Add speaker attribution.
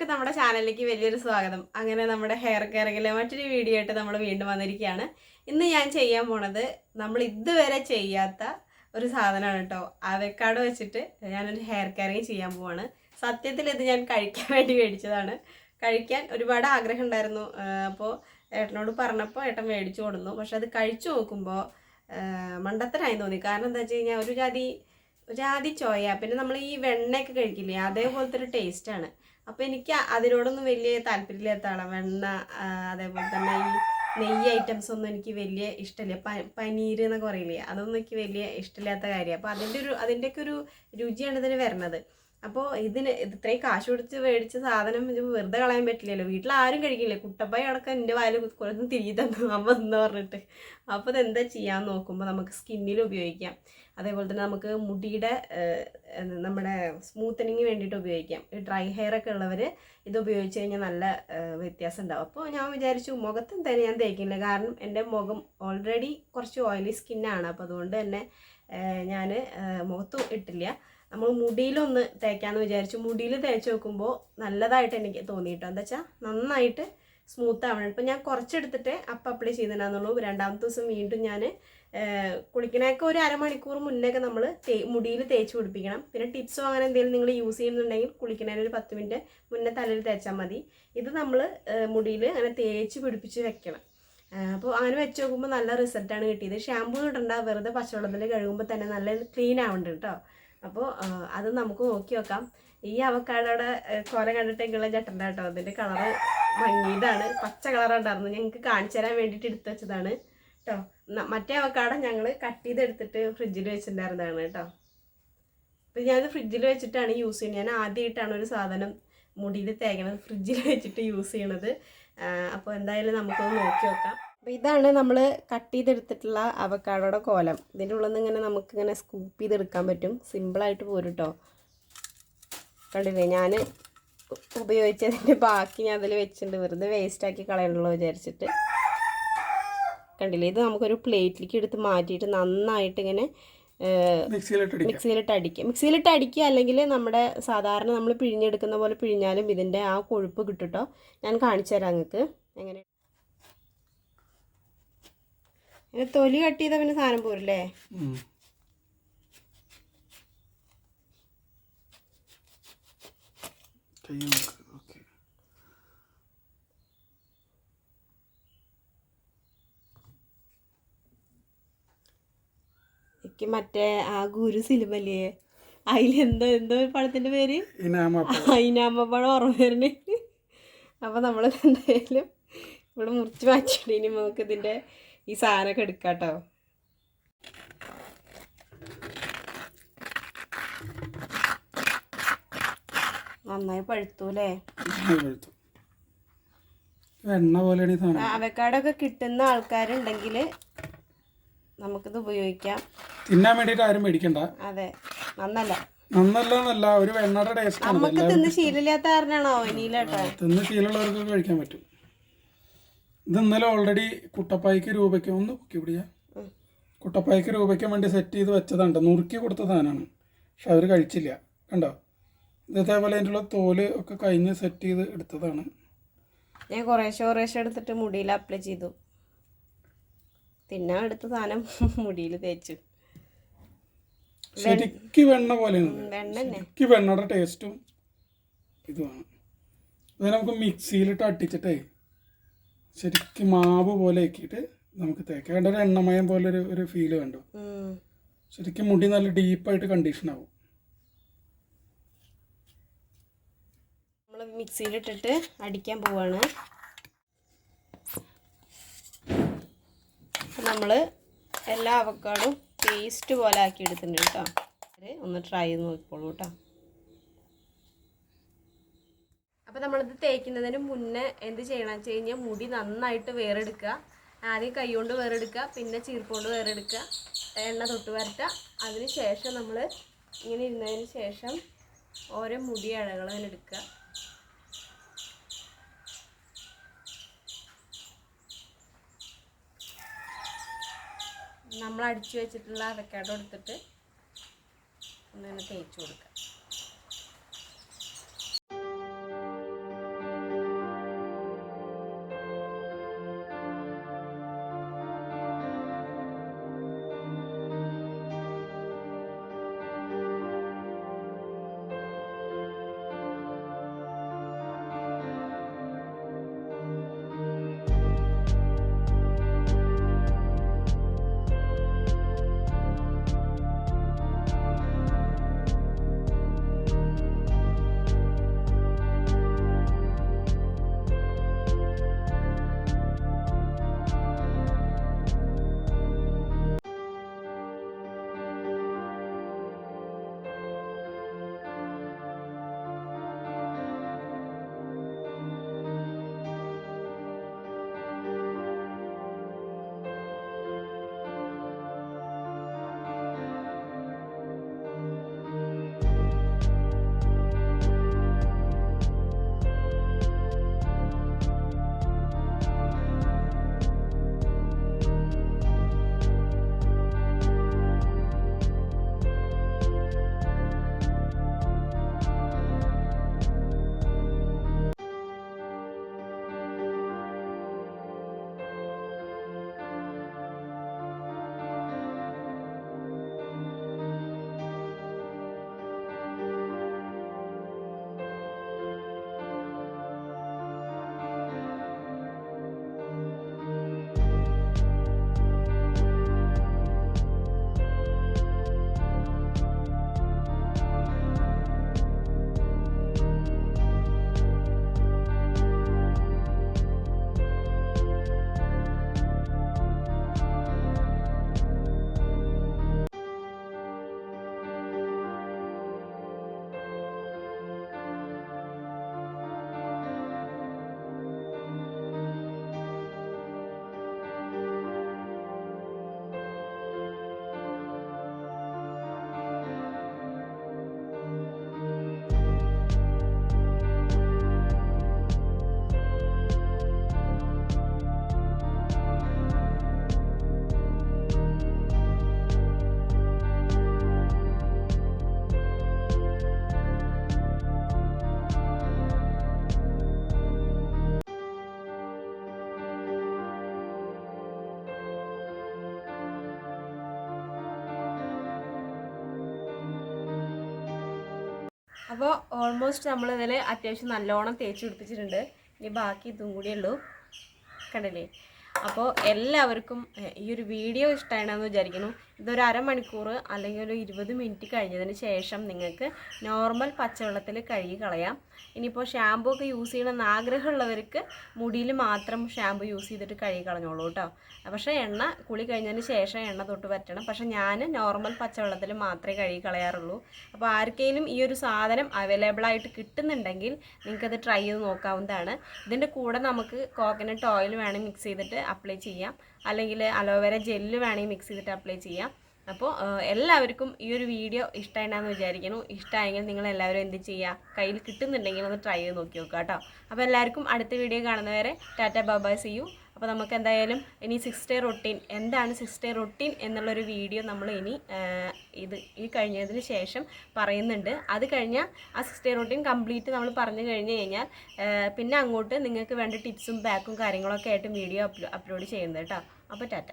Speaker 1: എല്ലാവർക്കും നമ്മുടെ ചാനലിലേക്ക് വലിയൊരു സ്വാഗതം. അങ്ങനെ നമ്മുടെ ഹെയർ കെയറിലെ മറ്റൊരു വീഡിയോ ആയിട്ട് നമ്മൾ വീണ്ടും വന്നിരിക്കുകയാണ്. ഇന്ന് ഞാൻ ചെയ്യാൻ പോണത് നമ്മൾ ഇതുവരെ ചെയ്യാത്ത ഒരു സാധനമാണ് കേട്ടോ. അവക്കാഡോ വെച്ചിട്ട് ഞാനൊരു ഹെയർ കെയറിങ് ചെയ്യാൻ പോവാണ്. സത്യത്തിൽ ഇത് ഞാൻ കഴിക്കാൻ വേണ്ടി മേടിച്ചതാണ്. കഴിക്കാൻ ഒരുപാട് ആഗ്രഹം ഉണ്ടായിരുന്നു. അപ്പോൾ ഏട്ടനോട് പറഞ്ഞപ്പോൾ ഏട്ടൻ മേടിച്ചു കൊടുന്നു. പക്ഷെ അത് കഴിച്ചു നോക്കുമ്പോൾ മണ്ടത്തരായി തോന്നി. കാരണം എന്താ വെച്ച് കഴിഞ്ഞാൽ ഒരു ജാതി ചോയ, പിന്നെ നമ്മൾ ഈ വെണ്ണയൊക്കെ കഴിക്കില്ലേ അതേപോലത്തെ ഒരു ടേസ്റ്റാണ്. അപ്പോൾ എനിക്ക് അതിനോടൊന്നും വലിയ താല്പര്യമില്ലാത്ത ആളാണ്. വെണ്ണ അതേപോലെ തന്നെ ഈ നെയ്യ് ഐറ്റംസ് ഒന്നും എനിക്ക് വലിയ ഇഷ്ടമില്ല. പനീർ എന്നൊക്കെ പറയില്ലേ, അതൊന്നും എനിക്ക് വലിയ ഇഷ്ടമില്ലാത്ത കാര്യമാണ്. അപ്പോൾ അതിൻ്റെയൊക്കെ ഒരു രുചിയാണ് ഇതിന് വരുന്നത്. അപ്പോൾ ഇത്രയും കാശ് കൊടുത്ത് മേടിച്ച സാധനം ഇത് വെറുതെ കളയാൻ പറ്റില്ലല്ലോ. വീട്ടിൽ ആരും കഴിക്കില്ലേ. കുട്ടപ്പായി അടക്കം എൻ്റെ വായിൽ കുറച്ചൊന്നും തിരികെ തന്നു അമ്മ എന്ന് പറഞ്ഞിട്ട്. അപ്പോൾ ഇതെന്താ ചെയ്യാൻ നോക്കുമ്പോൾ നമുക്ക് സ്കിന്നിൽ ഉപയോഗിക്കാം. അതേപോലെ തന്നെ നമുക്ക് മുടിയുടെ നമ്മുടെ സ്മൂത്തനിങ്ങിന് വേണ്ടിയിട്ട് ഉപയോഗിക്കാം. ഈ ഡ്രൈ ഹെയർ ഒക്കെ ഉള്ളവർ ഇത് ഉപയോഗിച്ച് കഴിഞ്ഞാൽ നല്ല വ്യത്യാസം ഉണ്ടാവും. അപ്പോൾ ഞാൻ വിചാരിച്ചു മുഖത്ത് എന്തായാലും ഞാൻ തേക്കില്ല. കാരണം എൻ്റെ മുഖം ഓൾറെഡി കുറച്ച് ഓയിലി സ്കിന്നാണ്. അപ്പോൾ അതുകൊണ്ട് തന്നെ ഞാൻ മുഖത്ത് ഇട്ടില്ല. നമ്മൾ മുടിയിലൊന്ന് തേക്കാമെന്ന് വിചാരിച്ചു. മുടിയിൽ തേച്ച് നോക്കുമ്പോൾ നല്ലതായിട്ട് എനിക്ക് തോന്നിയിട്ടോ. എന്താ വെച്ചാൽ നന്നായിട്ട് സ്മൂത്ത് ആവണം. ഇപ്പം ഞാൻ കുറച്ചെടുത്തിട്ട് അപ്ലൈ ചെയ്തിട്ടുണ്ടാകുന്നുള്ളൂ. രണ്ടാമത്തെ ദിവസം വീണ്ടും ഞാൻ കുളിക്കണേക്ക് ഒരു അരമണിക്കൂർ മുന്നേക്കെ നമ്മൾ മുടിയിൽ തേച്ച് പിടിപ്പിക്കണം. പിന്നെ ടിപ്സോ അങ്ങനെ എന്തെങ്കിലും നിങ്ങൾ യൂസ് ചെയ്യുന്നുണ്ടെങ്കിൽ കുളിക്കണേന് ഒരു 10 മിനിറ്റ് മുന്നേ തലയിൽ തേച്ചാൽ മതി. ഇത് നമ്മൾ മുടിയിൽ അങ്ങനെ തേച്ച് പിടിപ്പിച്ച് വെക്കണം. അപ്പോൾ അങ്ങനെ വെച്ച് നോക്കുമ്പോൾ നല്ല റിസൾട്ടാണ് കിട്ടിയത്. ഷാമ്പൂ ഇടണ്ട, വെറുതെ പച്ചവെള്ളത്തിൽ കഴുകുമ്പോൾ തന്നെ നല്ല ക്ലീൻ ആവുന്നുണ്ട് കേട്ടോ. അപ്പോൾ അത് നമുക്ക് നോക്കി നോക്കാം. ഈ അവക്കാഡോയുടെ കൊല കണ്ടിട്ടെങ്കിലുള്ള ചട്ടണ്ട കേട്ടോ. അതിൻ്റെ കളറ് മങ്ങിയതാണ്, പച്ച കളറുണ്ടായിരുന്നു. ഞങ്ങൾക്ക് കാണിച്ചു തരാൻ വേണ്ടിയിട്ട് എടുത്തു വെച്ചതാണ് കേട്ടോ. മറ്റേ അവക്കാഡോ ഞങ്ങൾ കട്ട് ചെയ്തെടുത്തിട്ട് ഫ്രിഡ്ജിൽ വെച്ചിട്ടുണ്ടായിരുന്നതാണ് കേട്ടോ. അപ്പോൾ ഞാനത് ഫ്രിഡ്ജിൽ വെച്ചിട്ടാണ് യൂസ് ചെയ്യുന്നത്. ഞാൻ ആദ്യമായിട്ടാണ് ഒരു സാധനം മുടിയിൽ തേക്കണത് ഫ്രിഡ്ജിൽ വെച്ചിട്ട് യൂസ് ചെയ്യണത്. അപ്പോൾ എന്തായാലും നമുക്കൊന്ന് നോക്കി നോക്കാം. അപ്പോൾ ഇതാണ് നമ്മൾ കട്ട് ചെയ്തെടുത്തിട്ടുള്ള അവക്കാഡോയുടെ കോലം. ഇതിൻ്റെ ഉള്ളിൽ നിന്ന് ഇങ്ങനെ നമുക്കിങ്ങനെ സ്കൂപ്പ് ചെയ്തെടുക്കാൻ പറ്റും. സിമ്പിളായിട്ട് പോരും കേട്ടോ. കണ്ടില്ലേ, ഞാൻ ഉപയോഗിച്ചതിൻ്റെ ബാക്കി ഞാൻ അതിൽ വെച്ചിട്ടുണ്ട്. വെറുതെ വേസ്റ്റാക്കി കളയണല്ലോ വിചാരിച്ചിട്ട്. കണ്ടില്ലേ, ഇത് നമുക്കൊരു പ്ലേറ്റിലേക്ക് എടുത്ത് മാറ്റിയിട്ട് നന്നായിട്ട് ഇങ്ങനെ മിക്സിയിലിട്ട് അടിക്കുക. അല്ലെങ്കിൽ നമ്മുടെ സാധാരണ നമ്മൾ പിഴിഞ്ഞെടുക്കുന്ന പോലെ പിഴിഞ്ഞാലും ഇതിൻ്റെ ആ കൊഴുപ്പ് കിട്ടും കേട്ടോ. ഞാൻ കാണിച്ചു തരാം നിങ്ങൾക്ക് എങ്ങനെ. തൊലി കട്ട് ചെയ്താൽ പിന്നെ സാധനം പോരില്ലേ? എനിക്ക് മറ്റേ ആ ഗുരു സിനിമല്ലേ, അതിലെന്തോ എന്തോ പഴത്തിൻ്റെ പേര്, ഇനാമപ്പഴം ഓർമ്മ വരണേ. അപ്പോൾ നമ്മൾ എന്തായാലും ഇവിടെ മുറിച്ച് മാറ്റിയിട്ട് ഇനി നമുക്ക് ഇതിൻ്റെ ഈ സാധനമൊക്കെ എടുക്കാം കേട്ടോ. നന്നായി പഴുത്തു അല്ലേ? അവക്കാഡൊക്കെ കിട്ടുന്ന ആൾക്കാരുണ്ടെങ്കിൽ നമുക്കിത് ഉപയോഗിക്കാം.
Speaker 2: തിന്നാൻ വേണ്ടിയിട്ട് ആരും മേടിക്കണ്ട.
Speaker 1: അതെ, നന്നല്ല
Speaker 2: ഒരു വെണ്ണയുടെ ടേസ്റ്റ് ആണ്.
Speaker 1: നമുക്ക് തിന്ന് ശീലമില്ലാത്ത കാരണമാണോ ഇനിയിലോട്ടോ.
Speaker 2: തിന്ന് ശീലമുള്ളവർക്ക് കഴിക്കാൻ പറ്റും. ഇത് ഇന്നലെ ഓൾറെഡി കുട്ടപ്പായ്ക്ക് രൂപയ്ക്ക് ഒന്ന് പൊക്കി പിടിയാ, കുട്ടപ്പായ്ക്ക് രൂപയ്ക്ക് വേണ്ടി സെറ്റ് ചെയ്ത് വെച്ചതാണ്. നുറുക്കി കൊടുത്ത സാധനമാണ്, പക്ഷെ അവർ കഴിച്ചില്ല. കണ്ടോ, ഇതേപോലെ അതിൻ്റെ തോല് ഒക്കെ കഴിഞ്ഞ് സെറ്റ് ചെയ്ത് എടുത്തതാണ്.
Speaker 1: ഞാൻ കുറേശ്ശെ എടുത്തിട്ട് മുടിയിൽ അപ്ലൈ ചെയ്തു. തിന്നാൻ എടുത്ത സാധനം മുടിയിൽ തേച്ചു.
Speaker 2: ശരിക്ക് വെണ്ണ പോലെയാണ്, ശരിക്ക് വെണ്ണയുടെ ടേസ്റ്റും ഇതുമാണ്. ഇത് നമുക്ക് മിക്സിയിലിട്ട് അടിച്ചിട്ടേ ശരിക്കും മാവ് പോലെ ആക്കിയിട്ട് നമുക്ക് തേക്കാം. ഒരു എണ്ണമയം പോലെ ഒരു ഫീല് കണ്ടു. ശരിക്കും മുടി നല്ല ഡീപ്പായിട്ട് കണ്ടീഷൻ ആവും.
Speaker 1: നമ്മൾ മിക്സിയിലിട്ടിട്ട് അടിക്കാൻ പോവാണ്. നമ്മൾ എല്ലാ അവക്കാഡും പേസ്റ്റ് പോലെ ആക്കി എടുത്തിട്ടുണ്ട് കേട്ടോ. ഒന്ന് ട്രൈ ചെയ്ത് നോക്കിക്കോളൂ കേട്ടോ. അപ്പോൾ നമ്മളിത് തേക്കുന്നതിന് മുന്നേ എന്ത് ചെയ്യണം വെച്ച് കഴിഞ്ഞാൽ മുടി നന്നായിട്ട് വേറെടുക്കുക. ആദ്യം കൈ കൊണ്ട് വേറെടുക്കുക, പിന്നെ ചീർപ്പുകൊണ്ട് വേറെടുക്കുക, എണ്ണ തൊട്ട് വരട്ടുക. അതിന് ശേഷം നമ്മൾ ഇങ്ങനെ ഇരുന്നതിന് ശേഷം ഓരോ മുടി ഇഴകൾ ഇങ്ങനെ എടുക്കുക. നമ്മൾ അടിച്ചു വെച്ചിട്ടുള്ള അവക്കാഡോ എടുത്തിട്ട് ഒന്നിങ്ങനെ തേച്ച് കൊടുക്കുക. അപ്പോൾ ഓൾമോസ്റ്റ് നമ്മളിതിൽ അത്യാവശ്യം നല്ലോണം തേച്ച് പിടിപ്പിച്ചിട്ടുണ്ട്. ഇനി ബാക്കി ഇതും കൂടിയേ ഉള്ളൂ. കണ്ടില്ലേ? അപ്പോൾ എല്ലാവർക്കും ഈ ഒരു വീഡിയോ ഇഷ്ടമാണെന്ന് വിചാരിക്കുന്നു. ഇതൊരു അരമണിക്കൂർ അല്ലെങ്കിൽ ഒരു 20 മിനിറ്റ് കഴിഞ്ഞതിന് ശേഷം നിങ്ങൾക്ക് നോർമൽ പച്ചവെള്ളത്തിൽ കഴുകി കളയാം. ഇനിയിപ്പോൾ ഷാമ്പൂ ഒക്കെ യൂസ് ചെയ്യണമെന്ന് ആഗ്രഹമുള്ളവർക്ക് മുടിയിൽ മാത്രം ഷാമ്പൂ യൂസ് ചെയ്തിട്ട് കഴുകി കളഞ്ഞോളൂ കേട്ടോ. പക്ഷേ എണ്ണ കുളി കഴിഞ്ഞതിന് ശേഷം എണ്ണ തൊട്ട് പറ്റണം. പക്ഷേ ഞാൻ നോർമൽ പച്ചവെള്ളത്തിൽ മാത്രമേ കഴുകി കളയാറുള്ളൂ. അപ്പോൾ ആർക്കെങ്കിലും ഈ ഒരു സാധനം അവൈലബിൾ ആയിട്ട് കിട്ടുന്നുണ്ടെങ്കിൽ നിങ്ങൾക്കത് ട്രൈ ചെയ്ത് നോക്കാവുന്നതാണ്. ഇതിൻ്റെ കൂടെ നമുക്ക് കോക്കനട്ട് ഓയിൽ വേണമെങ്കിൽ മിക്സ് ചെയ്തിട്ട് അപ്ലൈ ചെയ്യാം, അല്ലെങ്കിൽ അലോവേര ജെല്ല് വേണമെങ്കിൽ മിക്സ് ചെയ്തിട്ട് അപ്ലൈ ചെയ്യാം. അപ്പോൾ എല്ലാവർക്കും ഈ ഒരു വീഡിയോ ഇഷ്ടമായിട്ടാണെന്ന് വിചാരിക്കുന്നു. ഇഷ്ടമായെങ്കിൽ നിങ്ങൾ എല്ലാവരും എന്ത് ചെയ്യുക, കയ്യിൽ കിട്ടുന്നുണ്ടെങ്കിൽ ഒന്ന് ട്രൈ ചെയ്ത് നോക്കി നോക്കുക കേട്ടോ. അപ്പോൾ എല്ലാവർക്കും അടുത്ത വീഡിയോ കാണുന്നവരെ ടാറ്റ ബൈ സീ യു. അപ്പോൾ നമുക്ക് എന്തായാലും ഇനി 6 ഡേ റൊട്ടീൻ എന്താണ് 6 ഡേ റൊട്ടീൻ എന്നുള്ളൊരു വീഡിയോ നമ്മൾ ഇനി ഈ കഴിഞ്ഞതിന് ശേഷം പറയുന്നുണ്ട്. അത് കഴിഞ്ഞാൽ ആ 6 ഡേ റൊട്ടീൻ കംപ്ലീറ്റ് നമ്മൾ പറഞ്ഞു കഴിഞ്ഞ് കഴിഞ്ഞാൽ പിന്നെ അങ്ങോട്ട് നിങ്ങൾക്ക് വേണ്ട ടിപ്സും ബാക്കും കാര്യങ്ങളൊക്കെ ആയിട്ട് വീഡിയോ അപ്ലോഡ് ചെയ്യുന്നത് കേട്ടോ. അപ്പോൾ ടാറ്റ.